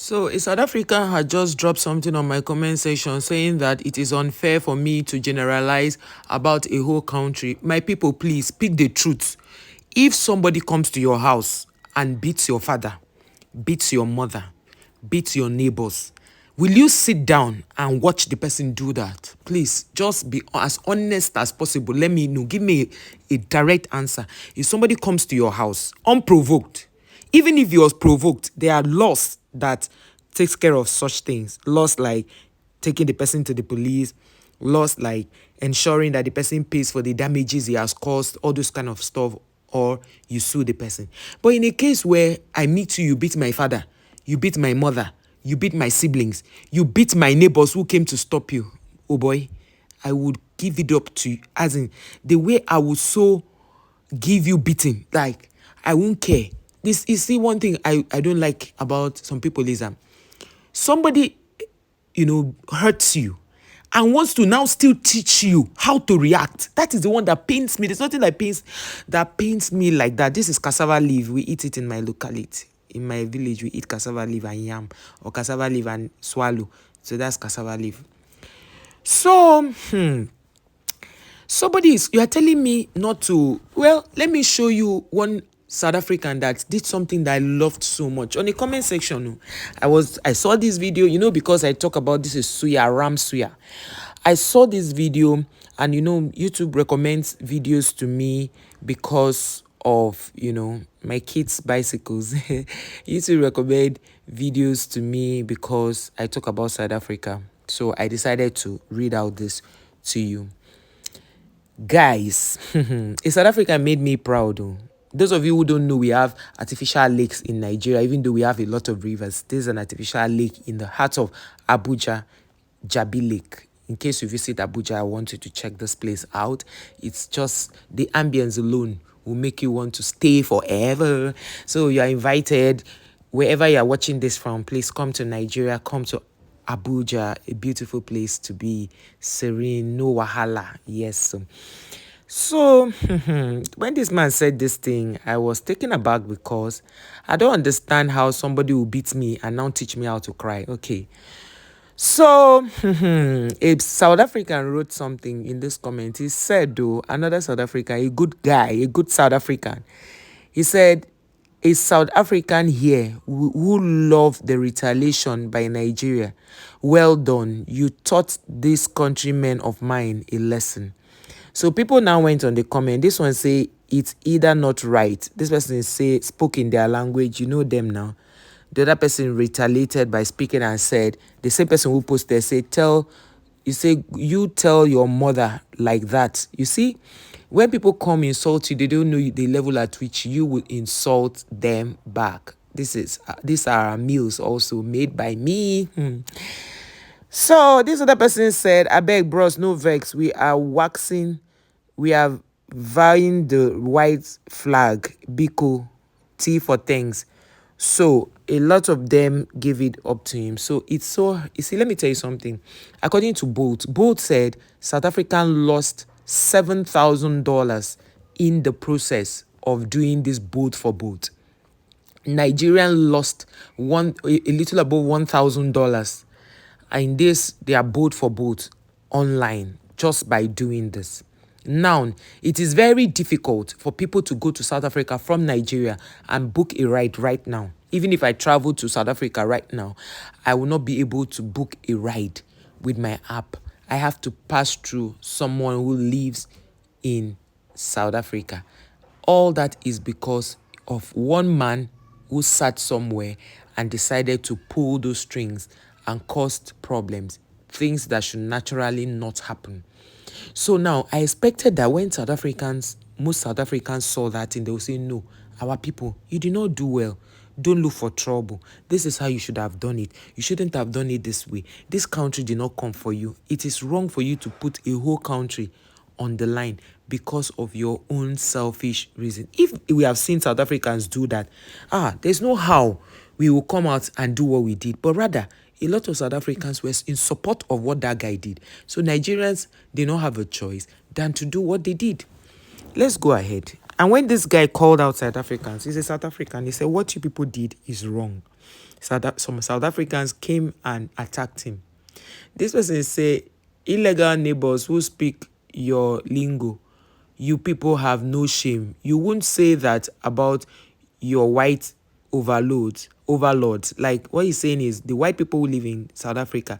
So a South African had just dropped something on my comment section saying that it is unfair for me to generalize about a whole country. My people, please speak the truth. If somebody comes to your house and beats your father, beats your mother, beats your neighbors, will you sit down and watch the person do that? Please, just be as honest as possible. Let me know. Give me a direct answer. If somebody comes to your house unprovoked, even if you was provoked, there are laws that takes care of such things. Laws like taking the person to the police, laws like ensuring that the person pays for the damages he has caused, all those kind of stuff, or you sue the person. But in a case where I meet you, you beat my father, you beat my mother, you beat my siblings, you beat my neighbors who came to stop you, oh boy, I would give it up to you. As in, the way I would so give you beating, like, I won't care. This is, see, one thing I don't like about some people is somebody, hurts you and wants to now still teach you how to react. That is the one that pains me. There's nothing that pains me like that. This is cassava leaf. We eat it in my locality. In my village, we eat cassava leaf and yam, or cassava leaf and swallow. So that's cassava leaf. So, you are telling me not to. Well, let me show you one South African that did something that I loved so much. On the comment section, I saw this video, because I talk about this is suya, ram suya. I saw this video, and YouTube recommends videos to me because of my kids' bicycles. YouTube recommend videos to me because I talk about South Africa. So I decided to read out this to you. Guys, a South Africa made me proud. Those of you who don't know, we have artificial lakes in Nigeria, even though we have a lot of rivers. There's an artificial lake in the heart of Abuja, Jabi Lake. In case you visit Abuja, I want you to check this place out. It's just the ambience alone will make you want to stay forever. So you are invited, wherever you are watching this from, please come to Nigeria, come to Abuja, a beautiful place to be, serene, no wahala. Yes. So, when this man said this thing, I was taken aback because I don't understand how somebody will beat me and now teach me how to cry. Okay. So, a South African wrote something in this comment. He said, though, another South African, a good guy, a good South African. He said, a South African here who loved the retaliation by Nigeria. Well done. You taught these countrymen of mine a lesson. So people now went on the comment. This one say it's either not right. This person spoke in their language. You know them now. The other person retaliated by speaking and said, the same person who posted you tell your mother like that. You see, when people come insult you, they don't know the level at which you will insult them back. These are meals also made by me. So this other person said, I beg bros, no vex. We are vying the white flag, Biko, T for thanks. So a lot of them gave it up to him. So you see, let me tell you something. According to Bolt said South African lost $7,000 in the process of doing this boat for boat. Nigerian lost a little above $1,000 in this their boat for boat online just by doing this. Now, it is very difficult for people to go to South Africa from Nigeria and book a ride right now. Even if I travel to South Africa right now, I will not be able to book a ride with my app. I have to pass through someone who lives in South Africa. All that is because of one man who sat somewhere and decided to pull those strings and caused problems, things that should naturally not happen. So now, I expected that when most South Africans saw that and they will say, no, our people, you did not do well. Don't look for trouble. This is how you should have done it. You shouldn't have done it this way. This country did not come for you. It is wrong for you to put a whole country on the line because of your own selfish reason. If we have seen South Africans do that, there's no how we will come out and do what we did. But rather, a lot of South Africans were in support of what that guy did. So Nigerians, they don't have a choice than to do what they did. Let's go ahead. And when this guy called out South Africans, he's a South African, he said, what you people did is wrong. some South Africans came and attacked him. This person say, illegal neighbors who speak your lingo, you people have no shame. You won't say that about your white overlords. Like what he's saying is the white people who live in South Africa,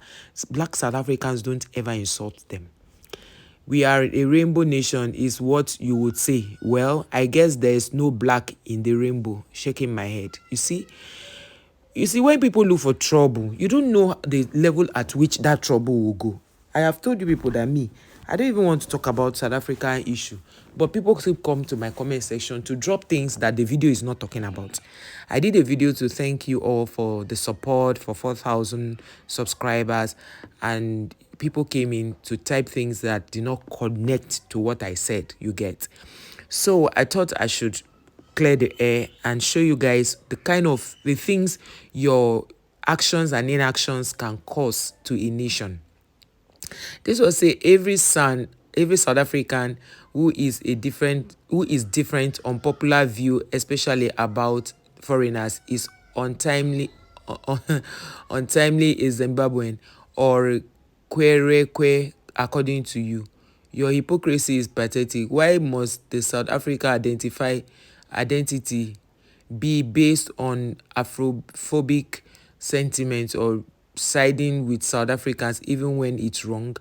black South Africans don't ever insult them. We are a rainbow nation is what you would say. Well, I guess there is no black in the rainbow. Shaking my head. You see, when people look for trouble, you don't know the level at which that trouble will go. I have told you people that I don't even want to talk about South African issue, but people still come to my comment section to drop things that the video is not talking about. I did a video to thank you all for the support for 4,000 subscribers, and people came in to type things that did not connect to what I said, you get. So I thought I should clear the air and show you guys the things your actions and inactions can cause to a nation. This will say every South African who is different on popular view, especially about foreigners, is untimely is Zimbabwean or Kwerekwe according to you. Your hypocrisy is pathetic. Why must the South Africa identity be based on Afrophobic sentiments or siding with South Africans even when it's wrong?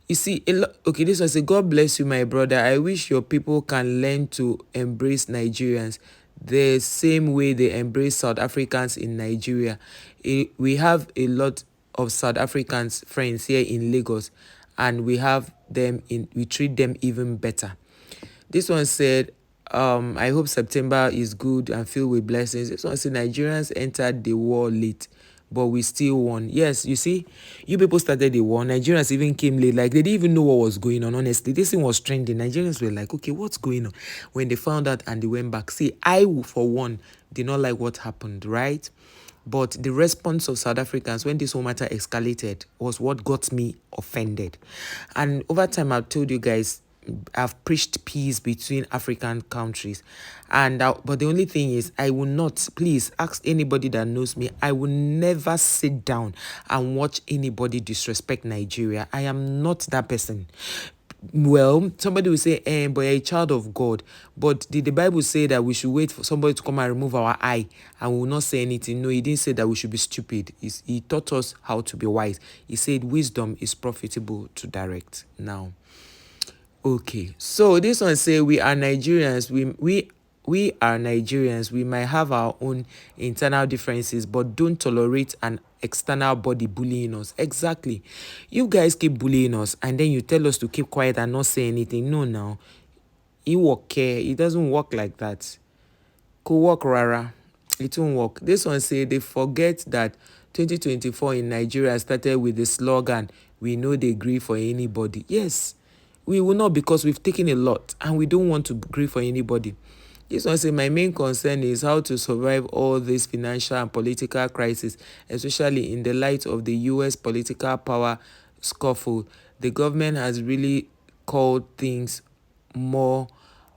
You see, okay, this was a God bless you, my brother. I wish your people can learn to embrace Nigerians the same way they embrace South Africans in Nigeria. We have a lot of South Africans friends here in Lagos, and we treat them even better. This one said, I hope September is good and filled with blessings. This one said, Nigerians entered the war late, but we still won. Yes, you see, you people started the war. Nigerians even came late. Like, they didn't even know what was going on, honestly. This thing was trending. Nigerians were like, okay, what's going on? When they found out and they went back. See, I, for one, did not like what happened, right? But the response of South Africans when this whole matter escalated was what got me offended. And over time, I've told you guys, I've preached peace between African countries, but the only thing is, I will not, please ask anybody that knows me, I will never sit down and watch anybody disrespect Nigeria. I am not that person. Well, somebody will say, but you're a child of God. But did the Bible say that we should wait for somebody to come and remove our eye and we will not say anything? No, he didn't say that we should be stupid. He taught us how to be wise. He said wisdom is profitable to direct. Now, okay, so this one say we are Nigerians. We are Nigerians. We might have our own internal differences, but don't tolerate an external body bullying us. Exactly. You guys keep bullying us, and then you tell us to keep quiet and not say anything. No, now it won't care. It doesn't work like that. Could work, rara. It won't work. This one say they forget that 2024 in Nigeria started with the slogan, "We know they grieve for anybody." Yes. We will not, because we've taken a lot and we don't want to grieve for anybody. This one say, my main concern is how to survive all this financial and political crisis, especially in the light of the US political power scuffle. The government has really called things more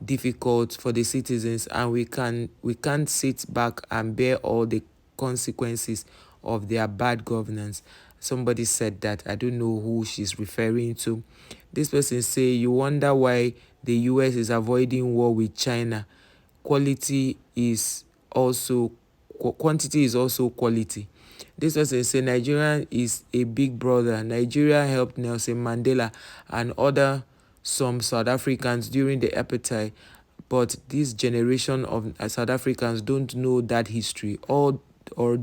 difficult for the citizens, and we can't sit back and bear all the consequences of their bad governance. Somebody said that. I don't know who she's referring to. This person say, you wonder why the US is avoiding war with China. Quantity is also quality. This person say Nigeria is a big brother. Nigeria helped Nelson Mandela and some South Africans during the apartheid, but this generation of South Africans don't know that history or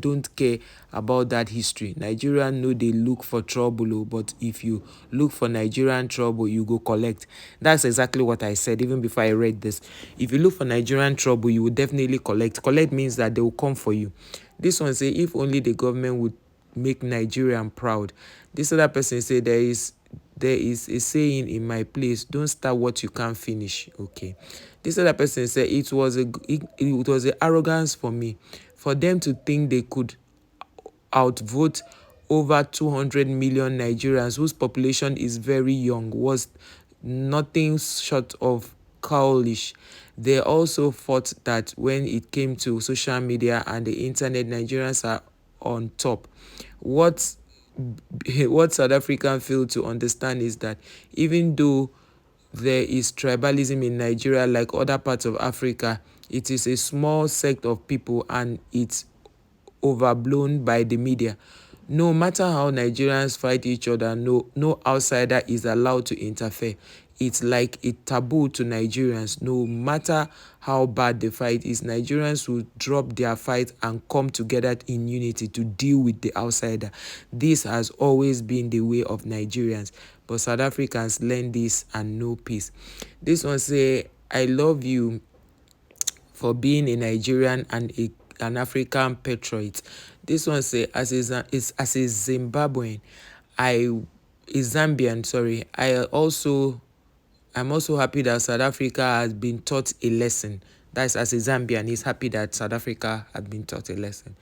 don't care about that history. Nigerians know they look for trouble, but if you look for Nigerian trouble, you go collect. That's exactly what I said even before I read this. If you look for Nigerian trouble, you will definitely collect. Collect means that they will come for you. This one say, if only the government would make Nigerian proud. This other person say, there is a saying in my place, don't start what you can't finish. Okay. This other person said, it was a arrogance for me, for them to think they could outvote over 200 million Nigerians whose population is very young was nothing short of childish. They also thought that when it came to social media and the internet, Nigerians are on top. What what South African fail to understand is that even though there is tribalism in Nigeria like other parts of Africa, it is a small sect of people and it's overblown by the media. No matter how Nigerians fight each other, no outsider is allowed to interfere. It's like a taboo to Nigerians. No matter how bad the fight is, Nigerians will drop their fight and come together in unity to deal with the outsider. This has always been the way of Nigerians, but South Africans learn this and know peace. This one say, I love you for being a Nigerian and an African patriot. This one say, as a Zimbabwean, a Zambian, sorry, I'm also happy that South Africa has been taught a lesson. That's as a Zambian, he's happy that South Africa had been taught a lesson.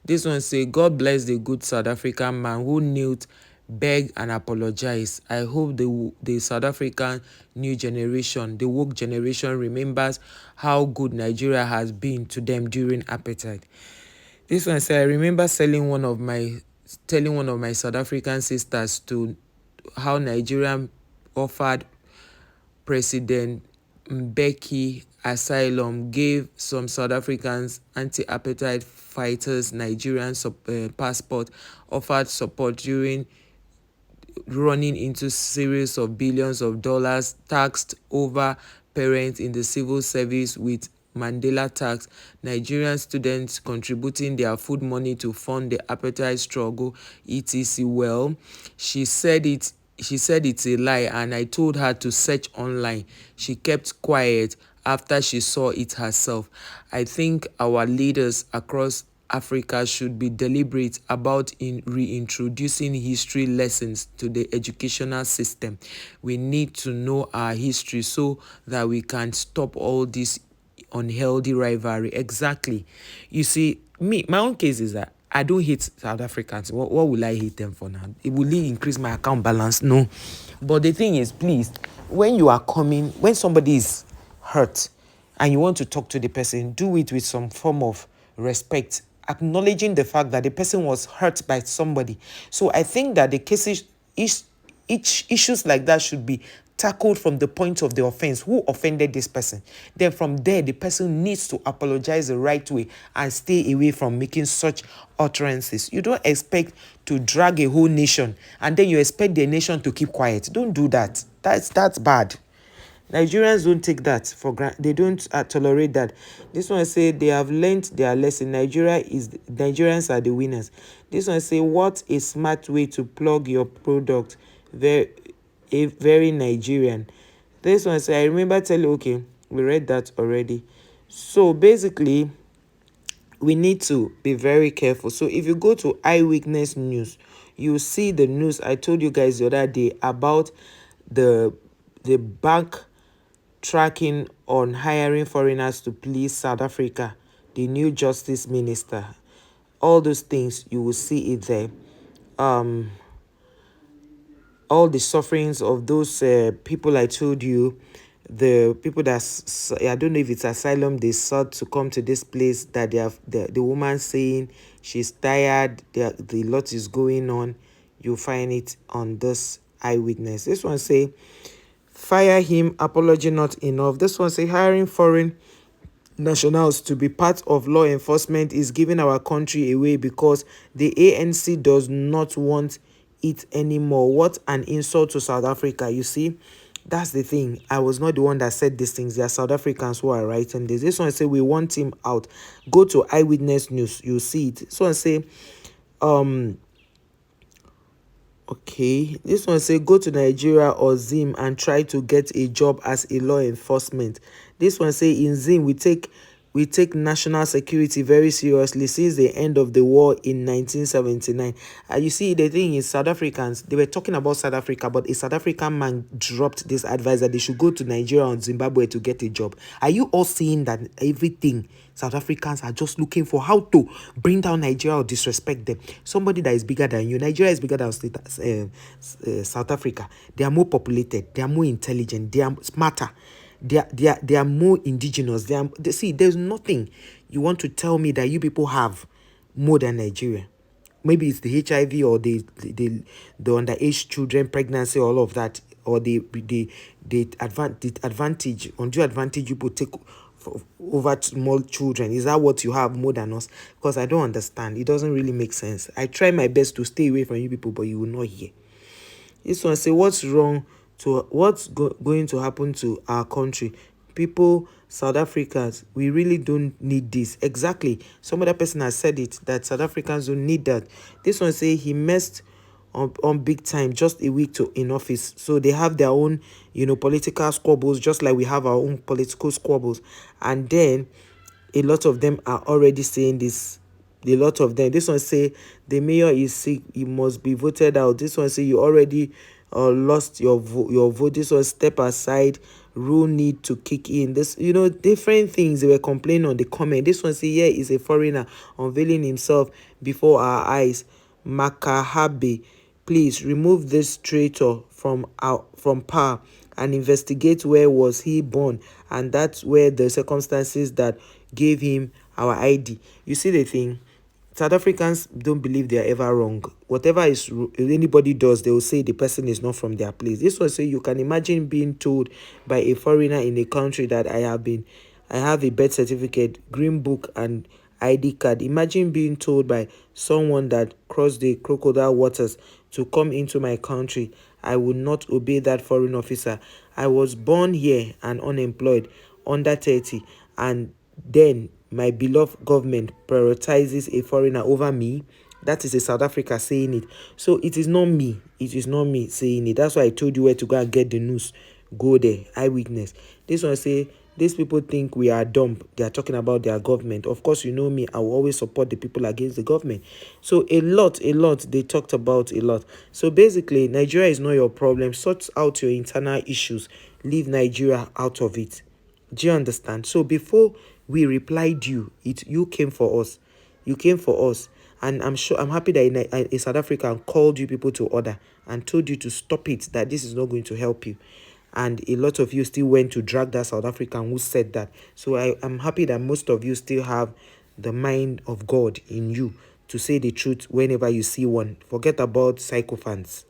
This one say, God bless the good South African man who knelt, beg and apologize. I hope the South African new generation, the woke generation, remembers how good Nigeria has been to them during apartheid. This one say, I remember telling one of my South African sisters to how Nigeria offered President Mbeki asylum, gave some South Africans anti-apartheid fighters Nigerian passport, offered support during running into series of billions of dollars, taxed over parents in the civil service with Mandela tax, Nigerian students contributing their food money to fund the apartheid struggle, etc. Well, she said it's a lie and I told her to search online. She kept quiet after she saw it herself. I think our leaders across Africa should be deliberate about reintroducing history lessons to the educational system. We need to know our history so that we can stop all this unhealthy rivalry. Exactly. You see, my own case is that I don't hate South Africans. What will I hate them for now? It will increase my account balance? No. But the thing is, please, when somebody is hurt and you want to talk to the person, do it with some form of respect, acknowledging the fact that the person was hurt by somebody. So I think that the cases, each issues like that should be tackled from the point of the offense. Who offended this person? Then from there, the person needs to apologize the right way and stay away from making such utterances. You don't expect to drag a whole nation and then you expect the nation to keep quiet. Don't do that. That's bad. Nigerians don't take that for granted. They don't tolerate that. This one say they have learned their lesson. Nigerians are the winners. This one say, what a smart way to plug your product. Very Nigerian. This one say, I remember telling, okay, we read that already. So basically, we need to be very careful. So if you go to Eyewitness News, you see the news I told you guys the other day about the bank tracking on hiring foreigners to please South Africa, the new justice minister. All those things, you will see it there. All the sufferings of those people I told you, the people that, I don't know if it's asylum, they sought to come to this place, that they have the woman saying she's tired, the lot is going on. You'll find it on this Eyewitness. This one say, fire him, apology not enough. This one say, hiring foreign nationals to be part of law enforcement is giving our country away because the ANC does not want it anymore. What an insult to South Africa. You see, that's the thing. I was not the one that said these things. There are South Africans who are writing this. This one say, we want him out. Go to Eyewitness News, you'll see it. This one say, okay, this one say, go to Nigeria or Zim and try to get a job as a law enforcement. This one say, in Zim, we take national security very seriously since the end of the war in 1979. You see, the thing is, South Africans, they were talking about South Africa, but a South African man dropped this advice that they should go to Nigeria or Zimbabwe to get a job. Are you all seeing that everything South Africans are just looking for how to bring down Nigeria or disrespect them? Somebody that is bigger than you. Nigeria is bigger than South Africa. They are more populated. They are more intelligent. They are smarter. They are more indigenous. See, there's nothing you want to tell me that you people have more than Nigeria. maybe it's the HIV or the underage children pregnancy, all of that, or the advantage, undue advantage you take over small children. Is that what you have more than us? Because I don't understand. It doesn't really make sense. I try my best to stay away from you people, but you will not hear. This one say, what's wrong to going to happen to our country? People, South Africans, we really don't need this. Exactly. Some other person has said it, that South Africans don't need that. This one say he messed on big time just a week to in office. So they have their own, political squabbles, just like we have our own political squabbles. And then a lot of them are already saying this. A lot of them. This one say the mayor is sick, he must be voted out. This one say you already lost your vote. This one, step aside, rule need to kick in. This, different things they were complaining on the comment. This one say, yeah, is a foreigner unveiling himself before our eyes. Makahabe, please remove this traitor from power and investigate where was he born, and that's where the circumstances that gave him our ID. You see the thing, South Africans don't believe they are ever wrong. Whatever anybody does, they will say the person is not from their place. This was say you can imagine being told by a foreigner in a country that I have a birth certificate, green book, and ID card. Imagine being told by someone that crossed the crocodile waters to come into my country. I would not obey that foreign officer. I was born here and unemployed, under 30, and then my beloved government prioritizes a foreigner over me. That is a South Africa saying it. So it is not me. It is not me saying it. That's why I told you where to go and get the news. Go there. Eyewitness. This one say, these people think we are dumb. They are talking about their government. Of course, you know me. I will always support the people against the government. So a lot, they talked about a lot. So basically, Nigeria is not your problem. Sort out your internal issues. Leave Nigeria out of it. Do you understand? So before we replied you came for us. You came for us. And I'm happy that a South African called you people to order and told you to stop it, that this is not going to help you. And a lot of you still went to drag that South African who said that. So I'm happy that most of you still have the mind of God in you to say the truth whenever you see one. Forget about sycophants.